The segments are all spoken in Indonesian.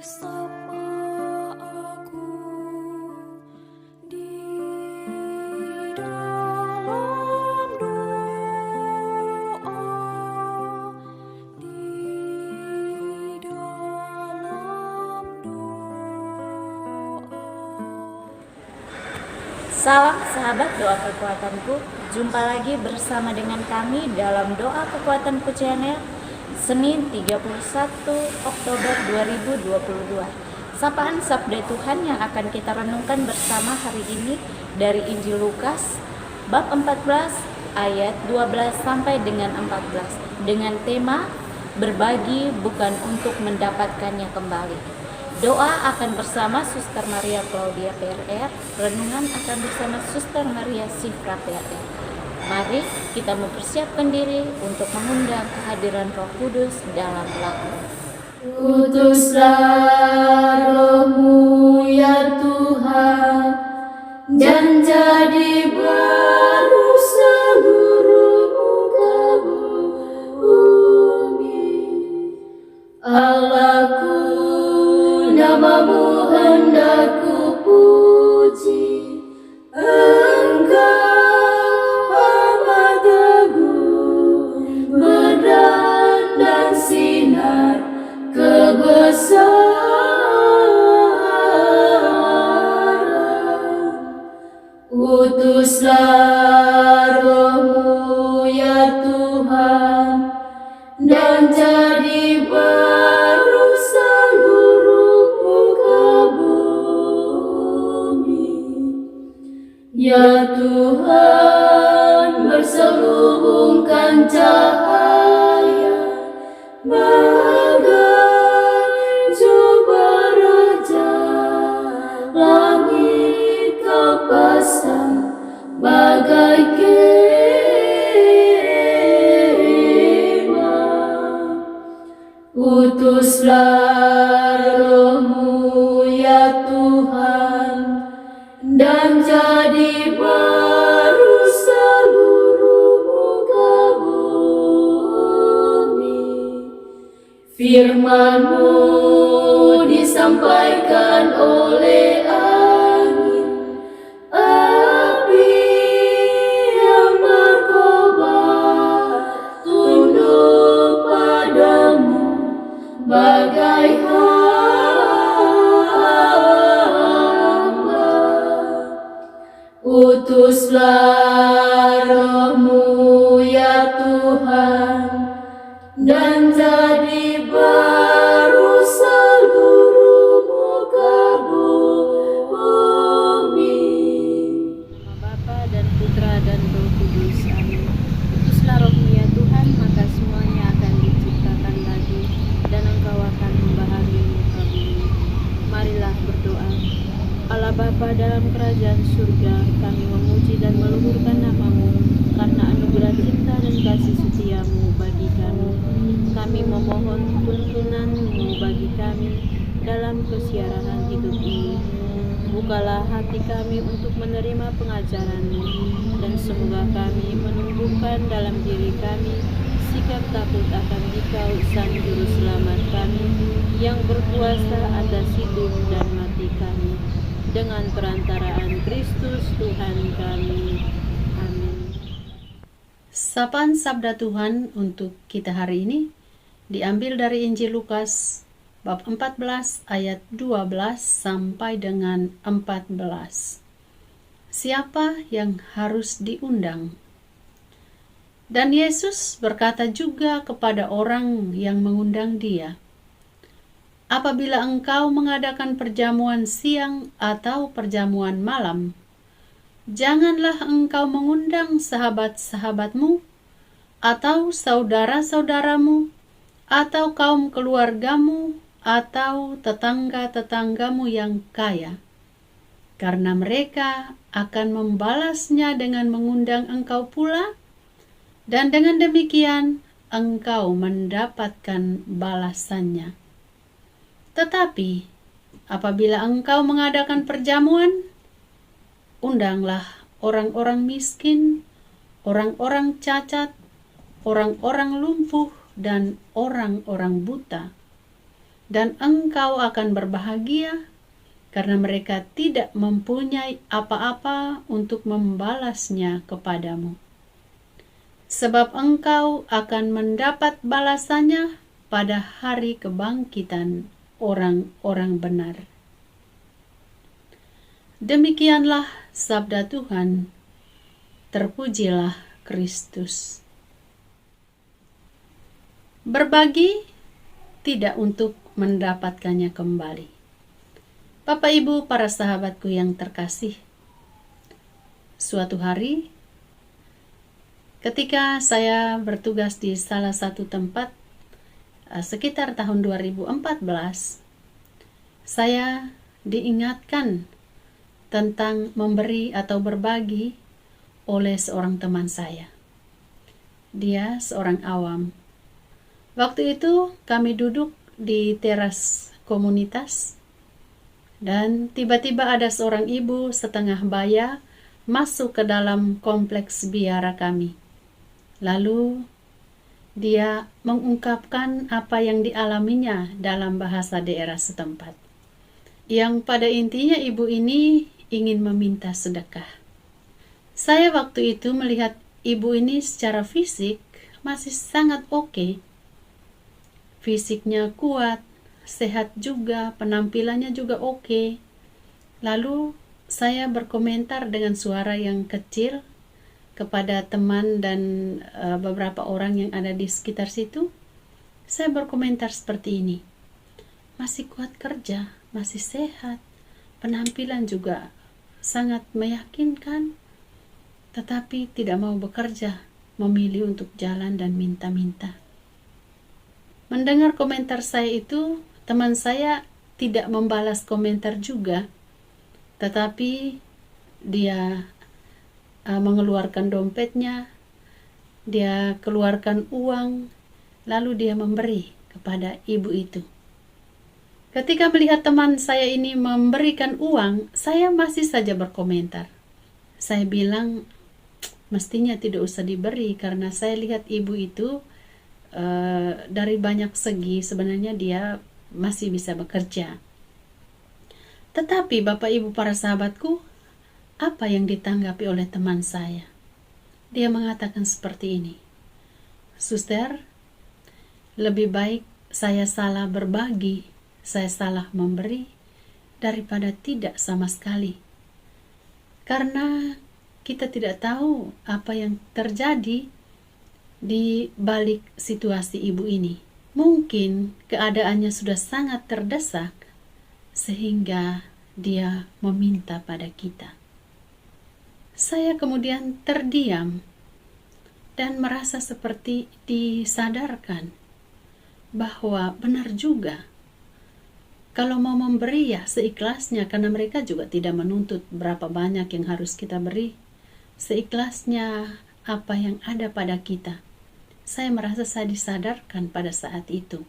Sapa aku di dalam doa, di dalam doa. Salam sahabat doa kekuatanku, jumpa lagi bersama dengan kami dalam doa kekuatanku channel Senin 31 Oktober 2022. Sapaan Sabda Tuhan yang akan kita renungkan bersama hari ini dari Injil Lukas bab 14 ayat 12 sampai dengan 14 dengan tema berbagi bukan untuk mendapatkannya kembali. Doa akan bersama Suster Maria Claudia PRR, renungan akan bersama Suster Maria Sifra PRR. Mari kita mempersiapkan diri untuk mengundang kehadiran Roh Kudus dalam laku. Utuslah Roh-Mu ya Tuhan, dan jadi baru seluruh muka bumi. Allahku, nama-Mu hendak ku puji. Engkau amat agung, berdan dan sinar kebesaran. Utuslah Roh-Mu ya Tuhan, dan jadi baru seluruh muka bumi. Ya Tuhan, berselubungkan cahaya bagai jubah raja, langit Kau pasang bagai kemah. Utuslah Roh-Mu ya Tuhan, dan jadi baru seluruh muka bumi. Firman-Mu disampaikan oleh angin, api yang berkobar, tunduk padamu bagai hamba. Utuslah Roh-Mu ya Tuhan, dan jadi baru seluruh muka bumi. Nama Bapa dan Putra dan Roh Kudus. Amin. Utuslah Roh-Mu ya Tuhan, maka semuanya akan diciptakan lagi, dan Engkau akan membaharui muka bumi. Marilah berdoa. Allah Bapa dalam kerajaan surga, kami memuji dan meluhurkan nama-Mu karena anugerah cinta dan kasih setia-Mu bagi kami. Kami memohon tuntunan-Mu bagi kami dalam kesiaran hidup ini. Bukalah hati kami untuk menerima pengajaran-Mu, dan semoga kami menumbuhkan dalam diri kami sikap takut akan Dikau Sang Juru Selamat kami, yang berkuasa atas hidup dan mati kami, dengan perantaraan Kristus Tuhan kami. Amin. Sapaan Sabda Tuhan untuk kita hari ini diambil dari Injil Lukas bab 14 ayat 12 sampai dengan 14. Siapa yang harus diundang? Dan Yesus berkata juga kepada orang yang mengundang Dia, apabila engkau mengadakan perjamuan siang atau perjamuan malam, janganlah engkau mengundang sahabat-sahabatmu, atau saudara-saudaramu, atau kaum keluargamu, atau tetangga-tetanggamu yang kaya, karena mereka akan membalasnya dengan mengundang engkau pula, dan dengan demikian engkau mendapatkan balasannya. Tetapi apabila engkau mengadakan perjamuan, undanglah orang-orang miskin, orang-orang cacat, orang-orang lumpuh, dan orang-orang buta. dan engkau akan berbahagia karena mereka tidak mempunyai apa-apa untuk membalasnya kepadamu. Sebab engkau akan mendapat balasannya pada hari kebangkitan orang-orang benar. Demikianlah sabda Tuhan. Terpujilah Kristus. Berbagi tidak untuk mendapatkannya kembali. Bapak Ibu, para sahabatku yang terkasih, suatu hari ketika saya bertugas di salah satu tempat sekitar tahun 2014, saya diingatkan tentang memberi atau berbagi oleh seorang teman saya. Dia seorang awam. Waktu itu kami duduk di teras komunitas dan tiba-tiba ada seorang ibu setengah baya masuk ke dalam kompleks biara kami. Lalu dia mengungkapkan apa yang dialaminya dalam bahasa daerah setempat. Yang pada intinya ibu ini ingin meminta sedekah. Saya waktu itu melihat ibu ini secara fisik masih sangat oke. Fisiknya kuat, sehat juga, penampilannya juga oke. Lalu saya berkomentar dengan suara yang kecil kepada teman dan beberapa orang yang ada di sekitar situ. Saya berkomentar seperti ini. Masih kuat kerja, masih sehat, penampilan juga sangat meyakinkan, tetapi tidak mau bekerja, memilih untuk jalan dan minta-minta. Mendengar komentar saya itu, teman saya tidak membalas komentar juga, tetapi dia mengeluarkan dompetnya, dia keluarkan uang, lalu dia memberi kepada ibu itu. Ketika melihat teman saya ini memberikan uang, saya masih saja berkomentar. Saya bilang, mestinya tidak usah diberi karena saya lihat ibu itu dari banyak segi sebenarnya dia masih bisa bekerja. Tetapi Bapak Ibu para sahabatku, apa yang ditanggapi oleh teman saya? Dia mengatakan seperti ini. Suster, lebih baik saya salah berbagi, saya salah memberi daripada tidak sama sekali. Karena kita tidak tahu apa yang terjadi di balik situasi ibu ini. Mungkin keadaannya sudah sangat terdesak sehingga dia meminta pada kita. Saya kemudian terdiam dan merasa seperti disadarkan bahwa benar juga kalau mau memberi ya seikhlasnya, karena mereka juga tidak menuntut berapa banyak yang harus kita beri. Seikhlasnya apa yang ada pada kita. Saya merasa saya disadarkan pada saat itu.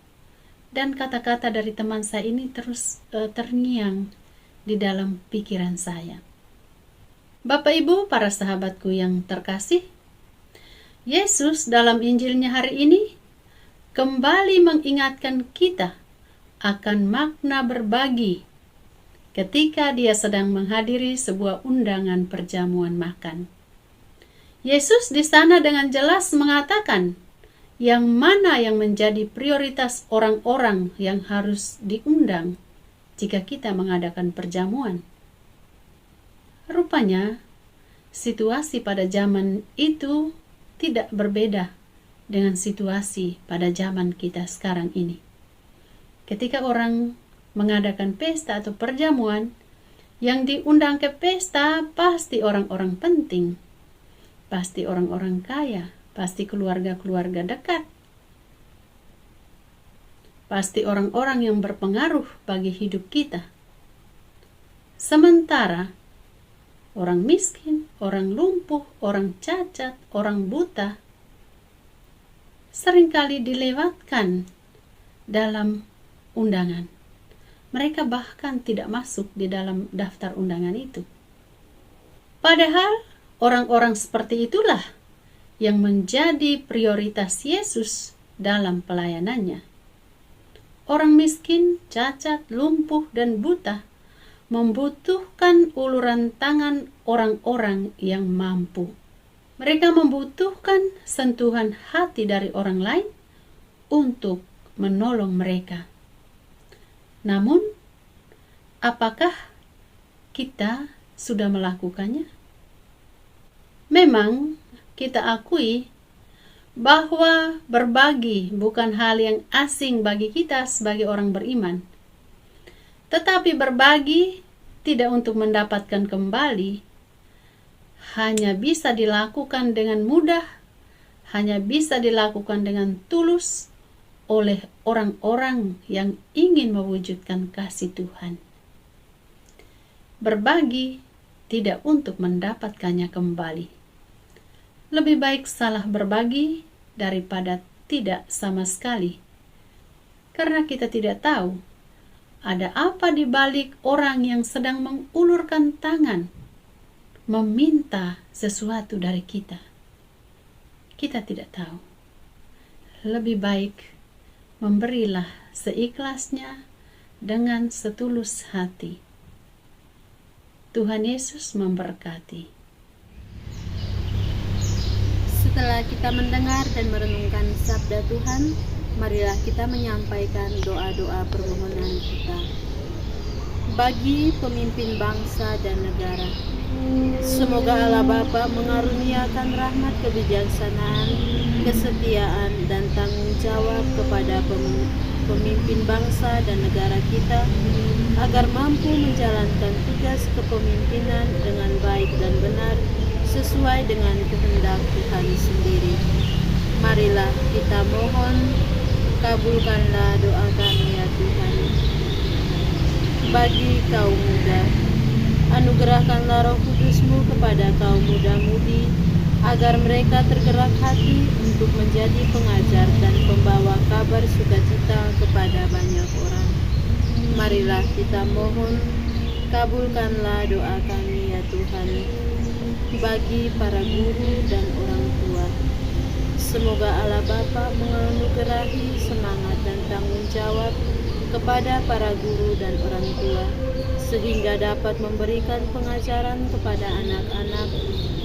Dan kata-kata dari teman saya ini terus terngiang di dalam pikiran saya. Bapak Ibu, para sahabatku yang terkasih, Yesus dalam Injilnya hari ini kembali mengingatkan kita akan makna berbagi ketika dia sedang menghadiri sebuah undangan perjamuan makan. Yesus di sana dengan jelas mengatakan yang mana yang menjadi prioritas orang-orang yang harus diundang jika kita mengadakan perjamuan. Rupanya, situasi pada zaman itu tidak berbeda dengan situasi pada zaman kita sekarang ini. Ketika orang mengadakan pesta atau perjamuan, yang diundang ke pesta pasti orang-orang penting, pasti orang-orang kaya, pasti keluarga-keluarga dekat, pasti orang-orang yang berpengaruh bagi hidup kita. Sementara orang miskin, orang lumpuh, orang cacat, orang buta seringkali dilewatkan dalam undangan. Mereka bahkan tidak masuk di dalam daftar undangan itu. Padahal orang-orang seperti itulah yang menjadi prioritas Yesus dalam pelayanannya. orang miskin, cacat, lumpuh, dan buta membutuhkan uluran tangan orang-orang yang mampu. Mereka membutuhkan sentuhan hati dari orang lain untuk menolong mereka. Namun, apakah kita sudah melakukannya? Memang kita akui bahwa berbagi bukan hal yang asing bagi kita sebagai orang beriman. Tetapi berbagi tidak untuk mendapatkan kembali hanya bisa dilakukan dengan mudah, hanya bisa dilakukan dengan tulus oleh orang-orang yang ingin mewujudkan kasih Tuhan. Berbagi tidak untuk mendapatkannya kembali. Lebih baik salah berbagi daripada tidak sama sekali. Karena kita tidak tahu ada apa di balik orang yang sedang mengulurkan tangan meminta sesuatu dari kita. Kita tidak tahu. Lebih baik memberilah seikhlasnya dengan setulus hati. Tuhan Yesus memberkati. Setelah kita mendengar dan merenungkan sabda Tuhan, marilah kita menyampaikan doa-doa permohonan kita. Bagi pemimpin bangsa dan negara, semoga Allah Bapa mengaruniakan rahmat kebijaksanaan, kesetiaan, dan tanggung jawab kepada pemimpin bangsa dan negara kita, agar mampu menjalankan tugas kepemimpinan dengan baik dan benar, sesuai dengan kehendak Tuhan sendiri. Marilah kita mohon, kabulkanlah doa kami ya Tuhan. Bagi kaum muda, anugerahkanlah Roh Kudus-Mu kepada kaum muda-mudi, agar mereka tergerak hati untuk menjadi pengajar dan pembawa kabar sukacita kepada banyak orang. Marilah kita mohon, kabulkanlah doa kami ya Tuhan. Bagi para guru dan orang tua, semoga Allah Bapa menganugerahi semangat dan tanggung jawab kepada para guru dan orang tua, sehingga dapat memberikan pengajaran kepada anak-anak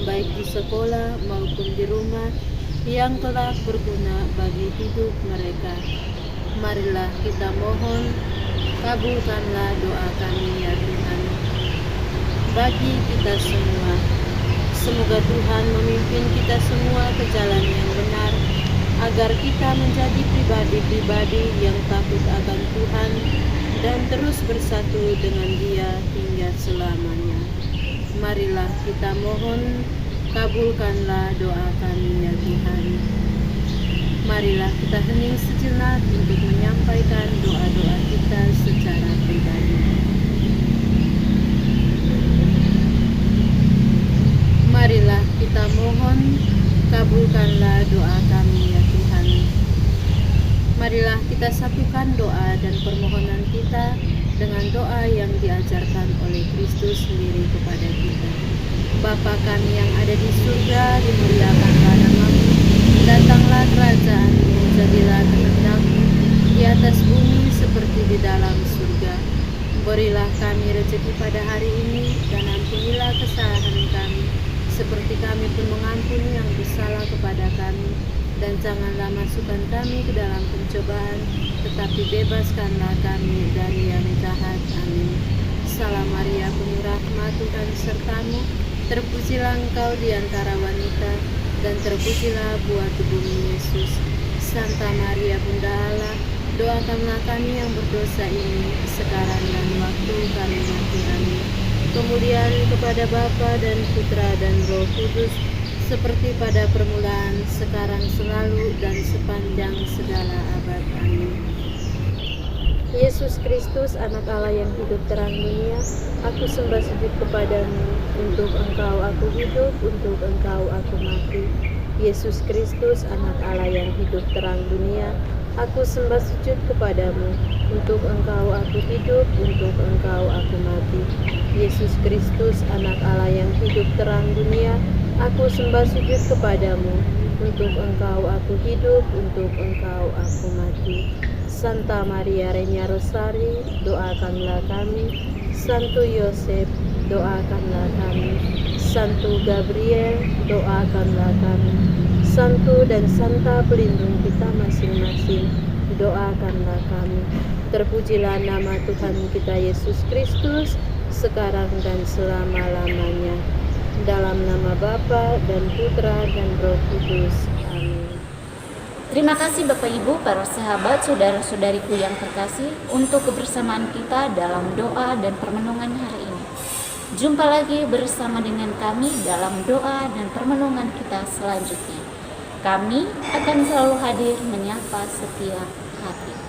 baik di sekolah maupun di rumah yang kelak berguna bagi hidup mereka. Marilah kita mohon, kabulkanlah doa kami ya Tuhan. Bagi kita semua, semoga Tuhan memimpin kita semua ke jalan yang benar, agar kita menjadi pribadi-pribadi yang takut akan Tuhan dan terus bersatu dengan Dia hingga selamanya. Marilah kita mohon, kabulkanlah doa kami ya Tuhan. Marilah kita hening sejenak untuk menyampaikan doa-doa kita secara pribadi. Marilah kita mohon, kabulkanlah doa kami ya Tuhan. Marilah kita satukan doa dan permohonan kita dengan doa yang diajarkan oleh Kristus sendiri kepada kita. Bapa kami yang ada di surga, dimuliakanlah nama-Mu, datanglah kerajaan-Mu, jadilah kehendak-Mu di atas bumi seperti di dalam surga. Berilah kami rezeki pada hari ini, dan ampunilah kesalahan kami, seperti kami pun mengampuni yang bersalah kepada kami, dan janganlah masukkan kami ke dalam pencobaan, tetapi bebaskanlah kami dari yang jahat. Amin. Salam Maria, penuh rahmat, Tuhan sertamu, terpujilah engkau di antara wanita, dan terpujilah buah tubuhmu Yesus. Santa Maria Bunda Allah, doakanlah kami yang berdosa ini, sekarang dan waktu kami mati. Amin. Kemuliaan kepada Bapa dan Putra dan Roh Kudus, seperti pada permulaan, sekarang, selalu, dan sepanjang segala abad. Amin. Yesus Kristus, anak Allah yang hidup terang dunia, aku sembah sujud kepadamu. Untuk Engkau aku hidup, untuk Engkau aku mati. Yesus Kristus, anak Allah yang hidup terang dunia, aku sembah sujud kepadamu. Untuk Engkau aku hidup, untuk Engkau aku mati. Yesus Kristus, anak Allah yang hidup terang dunia, aku sembah sujud kepadamu. Untuk Engkau aku hidup, untuk Engkau aku mati. Santa Maria Reina Rosari, doakanlah kami. Santo Yosef, doakanlah kami. Santo Gabriel, doakanlah kami. Santo dan Santa pelindung kita masing-masing, doakanlah kami. Terpujilah nama Tuhan kita Yesus Kristus, sekarang dan selama-lamanya. Dalam nama Bapa dan Putra dan Roh Kudus. Amin. Terima kasih Bapak Ibu, para sahabat, saudara-saudariku yang terkasih, untuk kebersamaan kita dalam doa dan permenungan hari ini. Jumpa lagi bersama dengan kami dalam doa dan permenungan kita selanjutnya. Kami akan selalu hadir menyapa setiap hati.